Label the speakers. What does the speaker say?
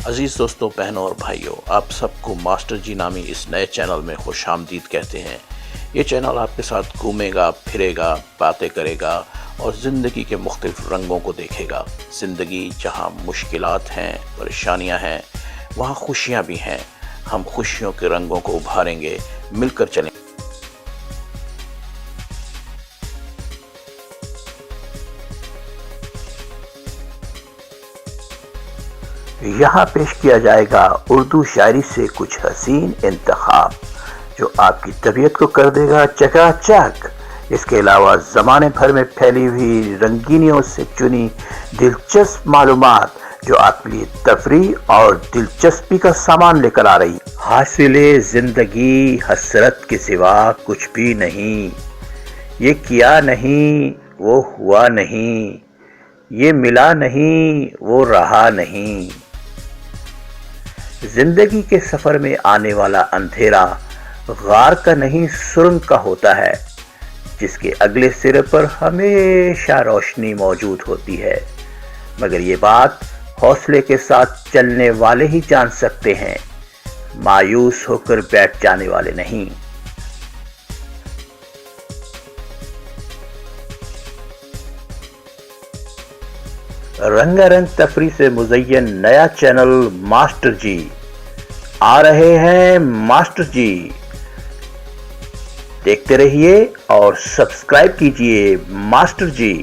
Speaker 1: عزیز دوستوں، بہنوں اور بھائیوں، آپ سب کو ماسٹر جی نامی اس نئے چینل میں خوش آمدید کہتے ہیں۔ یہ چینل آپ کے ساتھ گھومے گا، پھرے گا، باتیں کرے گا اور زندگی کے مختلف رنگوں کو دیکھے گا۔ زندگی جہاں مشکلات ہیں، پریشانیاں ہیں، وہاں خوشیاں بھی ہیں۔ ہم خوشیوں کے رنگوں کو ابھاریں گے، مل کر چلیں۔ یہاں پیش کیا جائے گا اردو شاعری سے کچھ حسین انتخاب جو آپ کی طبیعت کو کر دے گا چکا چک۔ اس کے علاوہ زمانے بھر میں پھیلی ہوئی رنگینیوں سے چنی دلچسپ معلومات جو آپ کے لیے تفریح اور دلچسپی کا سامان لے کر آ رہی۔ حاصل زندگی حسرت کے سوا کچھ بھی نہیں، یہ کیا نہیں وہ ہوا نہیں، یہ ملا نہیں وہ رہا نہیں۔ زندگی کے سفر میں آنے والا اندھیرا غار کا نہیں سرنگ کا ہوتا ہے، جس کے اگلے سرے پر ہمیشہ روشنی موجود ہوتی ہے، مگر یہ بات حوصلے کے ساتھ چلنے والے ہی جان سکتے ہیں، مایوس ہو کر بیٹھ جانے والے نہیں۔ رنگا رنگ تفریح سے مزین نیا چینل ماسٹر جی آ رہے ہیں۔ ماسٹر جی دیکھتے رہیے اور سبسکرائب کیجئے ماسٹر جی۔